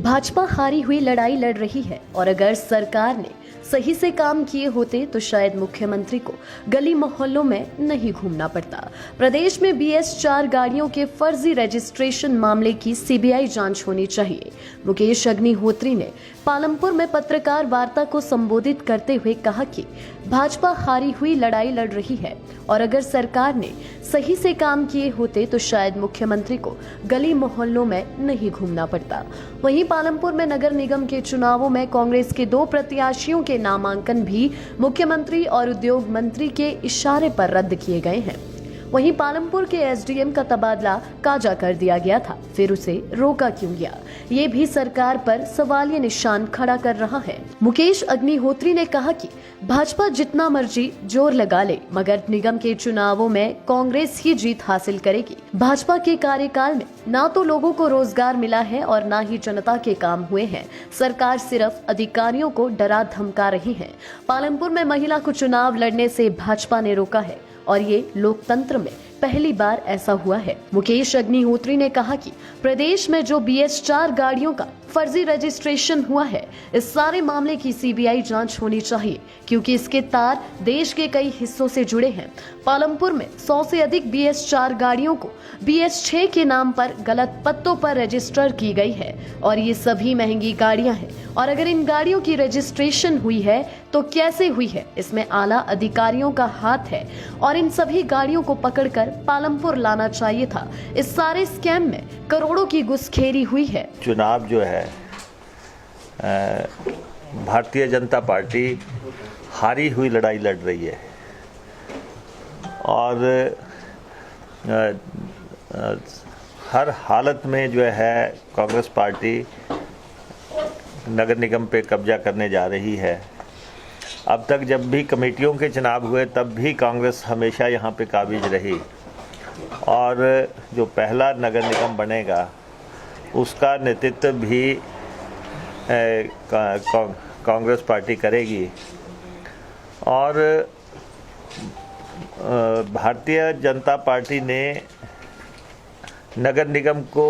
भाजपा हारी हुई लड़ाई लड़ रही है और अगर सरकार ने सही से काम किए होते तो शायद मुख्यमंत्री को गली मोहल्लों में नहीं घूमना पड़ता। प्रदेश में BS4 गाड़ियों के फर्जी रजिस्ट्रेशन मामले की CBI जांच होनी चाहिए। मुकेश अग्निहोत्री ने पालमपुर में पत्रकार वार्ता को संबोधित करते हुए कहा कि भाजपा हारी हुई लड़ाई लड़ रही है और अगर सरकार ने सही से काम किए होते तो शायद मुख्यमंत्री को गली मोहल्लों में नहीं घूमना पड़ता। वहीं पालमपुर में नगर निगम के चुनावों में कांग्रेस के 2 प्रत्याशियों के नामांकन भी मुख्यमंत्री और उद्योग मंत्री के इशारे पर रद्द किए गए हैं। वहीं पालमपुर के SDM का तबादला काजा कर दिया गया था, फिर उसे रोका क्यों गया, ये भी सरकार पर सवालिया निशान खड़ा कर रहा है। मुकेश अग्निहोत्री ने कहा कि भाजपा जितना मर्जी जोर लगा ले मगर निगम के चुनावों में कांग्रेस ही जीत हासिल करेगी। भाजपा के कार्यकाल में ना तो लोगों को रोजगार मिला है और ना ही जनता के काम हुए हैं। सरकार सिर्फ अधिकारियों को डरा धमका रही है। पालमपुर में महिला को चुनाव लड़ने से भाजपा ने रोका है और ये लोकतंत्र में पहली बार ऐसा हुआ है। मुकेश अग्निहोत्री ने कहा कि प्रदेश में जो BS4 गाड़ियों का फर्जी रजिस्ट्रेशन हुआ है, इस सारे मामले की CBI जांच होनी चाहिए क्योंकि इसके तार देश के कई हिस्सों से जुड़े हैं। पालमपुर में 100 से अधिक BS4 गाड़ियों को BS6 के नाम पर गलत पत्तों पर रजिस्टर की गई है और ये सभी महंगी गाड़ियां हैं और अगर इन गाड़ियों की रजिस्ट्रेशन हुई है तो कैसे हुई है, इसमें आला अधिकारियों का हाथ है और इन सभी गाड़ियों को पकड़कर पालमपुर लाना चाहिए था। इस सारे स्कैम में करोड़ों की घुसखोरी हुई है। चुनाव जो है भारतीय जनता पार्टी हारी हुई लड़ाई लड़ रही है और हर हालत में जो है कांग्रेस पार्टी नगर निगम पे कब्जा करने जा रही है। अब तक जब भी कमेटियों के चुनाव हुए तब भी कांग्रेस हमेशा यहाँ पे काबिज रही और जो पहला नगर निगम बनेगा उसका नेतृत्व भी कांग्रेस पार्टी करेगी और भारतीय जनता पार्टी ने नगर निगम को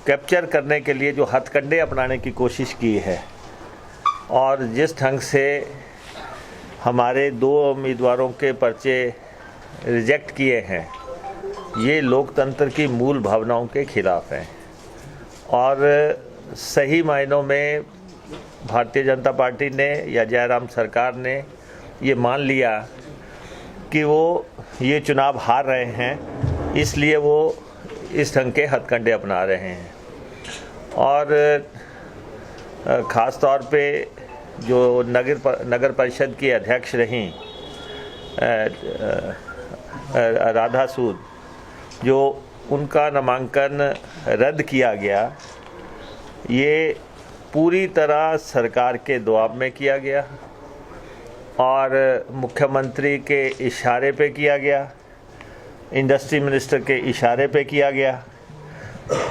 कैप्चर करने के लिए जो हथकंडे अपनाने की कोशिश की है और जिस ढंग से हमारे 2 उम्मीदवारों के पर्चे रिजेक्ट किए हैं, ये लोकतंत्र की मूल भावनाओं के खिलाफ हैं और सही मायनों में भारतीय जनता पार्टी ने या जयराम सरकार ने ये मान लिया कि वो ये चुनाव हार रहे हैं, इसलिए वो इस ढंग के हथकंडे अपना रहे हैं और ख़ास तौर पे जो नगर परिषद की अध्यक्ष रहीं राधा सूद, जो उनका नामांकन रद्द किया गया, ये पूरी तरह सरकार के दबाव में किया गया और मुख्यमंत्री के इशारे पे किया गया, इंडस्ट्री मिनिस्टर के इशारे पे किया गया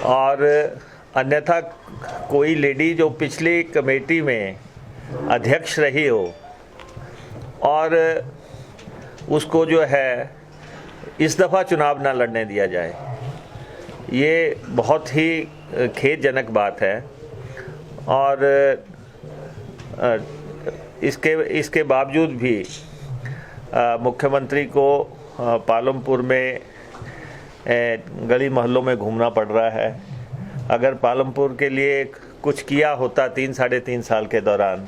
और अन्यथा कोई लेडी जो पिछली कमेटी में अध्यक्ष रही हो और उसको जो है इस दफ़ा चुनाव ना लड़ने दिया जाए, ये बहुत ही खेदजनक बात है और इसके बावजूद भी मुख्यमंत्री को पालमपुर में गली मोहल्लों में घूमना पड़ रहा है। अगर पालमपुर के लिए कुछ किया होता 3-3.5 साल के दौरान,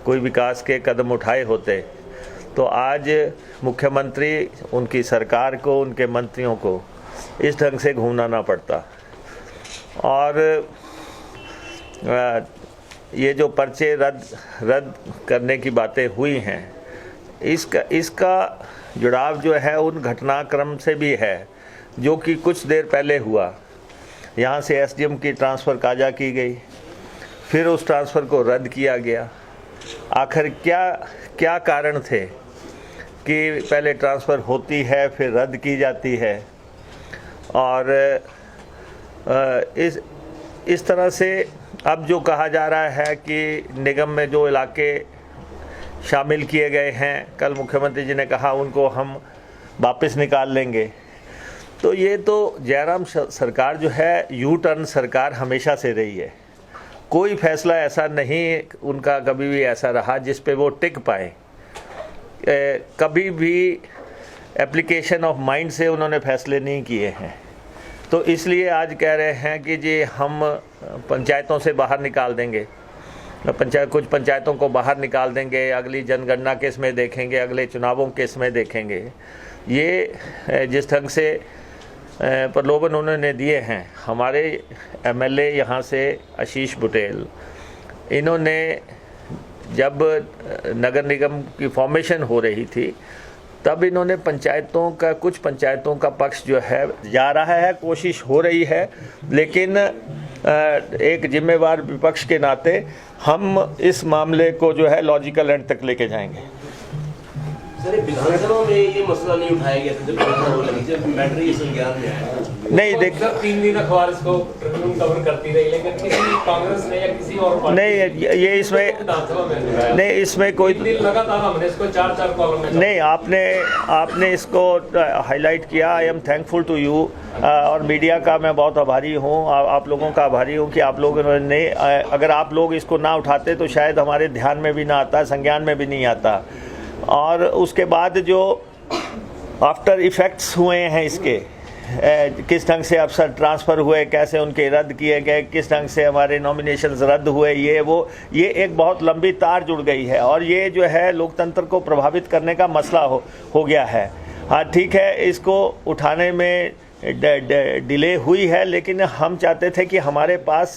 कोई विकास के कदम उठाए होते तो आज मुख्यमंत्री, उनकी सरकार को, उनके मंत्रियों को इस ढंग से घूमना ना पड़ता। और ये जो पर्चे रद्द करने की बातें हुई हैं, इसका जुड़ाव जो है उन घटनाक्रम से भी है जो कि कुछ देर पहले हुआ। यहाँ से SDM की ट्रांसफ़र काजा की गई, फिर उस ट्रांसफ़र को रद्द किया गया। आखिर क्या कारण थे कि पहले ट्रांसफ़र होती है फिर रद्द की जाती है और इस तरह से अब जो कहा जा रहा है कि निगम में जो इलाके शामिल किए गए हैं, कल मुख्यमंत्री जी ने कहा उनको हम वापस निकाल लेंगे, तो ये तो जयराम सरकार जो है यू टर्न सरकार हमेशा से रही है। कोई फैसला ऐसा नहीं उनका कभी भी ऐसा रहा जिस पे वो टिक पाए। कभी भी एप्लीकेशन ऑफ माइंड से उन्होंने फैसले नहीं किए हैं। तो इसलिए आज कह रहे हैं कि जी हम पंचायतों से बाहर निकाल देंगे, कुछ पंचायतों को बाहर निकाल देंगे, अगली जनगणना के इसमें देखेंगे, अगले चुनावों के इसमें देखेंगे। ये जिस ढंग से प्रलोभन उन्होंने दिए हैं, हमारे एमएलए यहाँ से आशीष बुटेल, इन्होंने जब नगर निगम की फॉर्मेशन हो रही थी तब इन्होंने कुछ पंचायतों का पक्ष जो है जा रहा है, कोशिश हो रही है, लेकिन एक जिम्मेवार विपक्ष के नाते हम इस मामले को जो है लॉजिकल एंड तक लेके जाएंगे। सर, विधानसभा में ये मसला नहीं उठाया गया था जब बैटरी संज्ञान में आया? नहीं, देख 3 दिन अखबार इसको कवर करती रही, लेकिन किसी कांग्रेस ने या किसी और पार्टी नहीं, ये इसमें विधानसभा में नहीं, इसमें कोई लगातार हमने इसको 4 कॉलम में नहीं, आपने इसको हाईलाइट किया। I am thankful to you और मीडिया का मैं बहुत आभारी हूँ, आप लोगों का आभारी हूँ कि आप लोगों ने, अगर आप लोग इसको ना उठाते तो शायद हमारे ध्यान में भी ना आता, संज्ञान में भी नहीं आता। और उसके बाद जो आफ्टर इफ़ेक्ट्स हुए हैं इसके, किस ढंग से अफसर ट्रांसफ़र हुए, कैसे उनके रद्द किए गए, किस ढंग से हमारे नॉमिनेशंस रद्द हुए, ये एक बहुत लंबी तार जुड़ गई है और ये जो है लोकतंत्र को प्रभावित करने का मसला हो गया है। हाँ ठीक है, इसको उठाने में डिले हुई है, लेकिन हम चाहते थे कि हमारे पास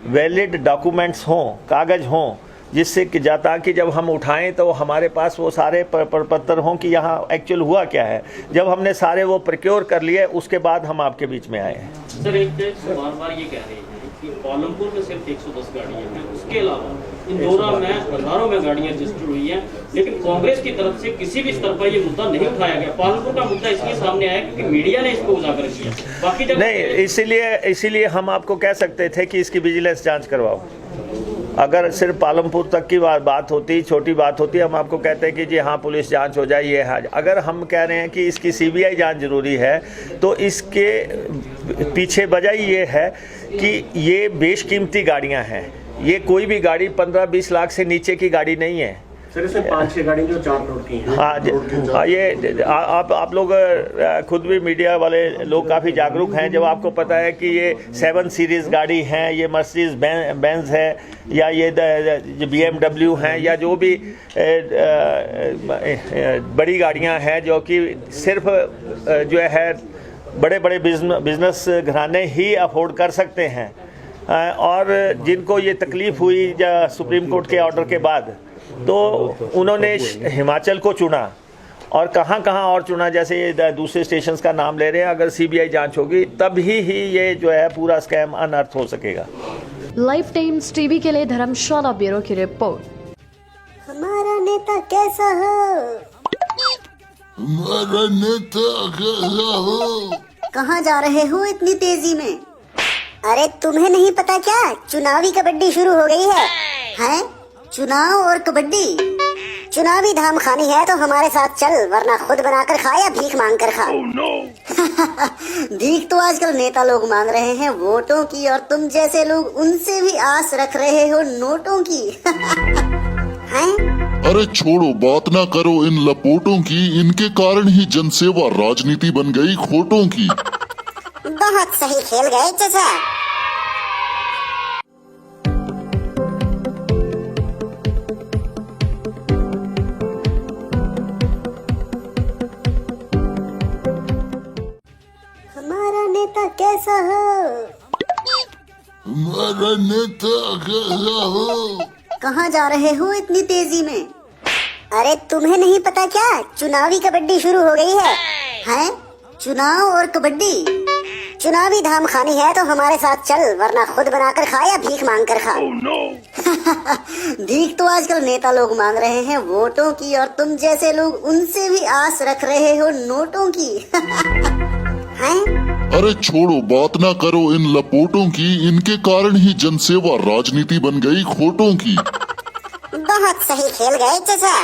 वैलिड डॉक्यूमेंट्स हों, कागज़ हों, जिससे कि ताकि जब हम उठाएं तो हमारे पास वो सारे पत्र हों कि यहाँ एक्चुअल हुआ क्या है। जब हमने सारे वो प्रोक्योर कर लिए उसके बाद हम आपके बीच में आए हैं। सर, एक बार ये कह रहे हैं कि पालमपुर में सिर्फ 110 गाड़ियाँ हैं, उसके अलावा इंदौरा में हजारों में गाड़ियाँ रजिस्टर हुई हैं, लेकिन कांग्रेस की तरफ से किसी भी स्तर पर ये मुद्दा नहीं उठाया गया। पालमपुर का मुद्दा इसलिए सामने आया क्योंकि मीडिया ने इसको उजागर किया, बाकी जगह नहीं। इसीलिए हम आपको कह सकते थे कि इसकी विजिलेंस जाँच करवाओ। अगर सिर्फ पालमपुर तक की बात होती, छोटी बात होती, हम आपको कहते हैं कि जी हाँ पुलिस जांच हो जाए, ये है। अगर हम कह रहे हैं कि इसकी सीबीआई जांच जरूरी है तो इसके पीछे वजह ये है कि ये बेशकीमती गाड़ियां हैं। ये कोई भी गाड़ी 15-20 लाख से नीचे की गाड़ी नहीं है। सर, इसमें 5-6 गाड़ी जो 4 करोड़ की हैं। हाँ, ये आप लोग खुद भी मीडिया वाले लोग काफ़ी जागरूक हैं। जब आपको पता है कि ये 7 सीरीज़ गाड़ी हैं, ये मर्सिडीज बेंज है, या ये BMW हैं, या जो भी बड़ी गाड़ियां हैं जो कि सिर्फ जो है बड़े बड़े बिजनेस घराने ही अफोर्ड कर सकते हैं, और जिनको ये तकलीफ़ हुई सुप्रीम कोर्ट के ऑर्डर के बाद, तो उन्होंने हिमाचल को चुना और कहाँ और चुना, जैसे ये दूसरे स्टेशंस का नाम ले रहे हैं। अगर सीबीआई जांच होगी तब ही ये जो है पूरा स्कैम अनर्थ हो सकेगा। लाइफ टाइम्स टीवी के लिए धर्मशाला ब्यूरो की रिपोर्ट। हमारा नेता कैसा हो? हमारा नेता कैसा हो? कहाँ जा रहे हो इतनी तेजी में? अरे तुम्हें नहीं पता क्या, चुनावी कबड्डी शुरू हो गई है? हैं? चुनाव और कबड्डी, चुनावी धाम खानी है तो हमारे साथ चल, वरना खुद बनाकर खा या भीख मांग कर खा। भीख तो आजकल नेता लोग मांग रहे हैं वोटों की, और तुम जैसे लोग उनसे भी आस रख रहे हो नोटों की। हैं? अरे छोड़ो, बात ना करो इन लपोटों की, इनके कारण ही जनसेवा राजनीति बन गई खोटों की। बहुत सही खेल गए चाचा। हमारा नेता कैसा हो? हमारा नेता कैसा हो? कहाँ जा रहे हो इतनी तेजी में? अरे तुम्हें नहीं पता क्या, चुनावी कबड्डी शुरू हो गई है? हैं? चुनाव और कबड्डी, चुनावी धाम खानी है तो हमारे साथ चल, वरना खुद बनाकर खा या भीख मांग कर खा। भीख तो आजकल नेता लोग मांग रहे हैं वोटों की, और तुम जैसे लोग उनसे भी आस रख रहे हो नोटों की। हैं? अरे छोड़ो, बात ना करो इन लपोटों की, इनके कारण ही जनसेवा राजनीति बन गई खोटों की। बहुत सही खेल गए चाचा।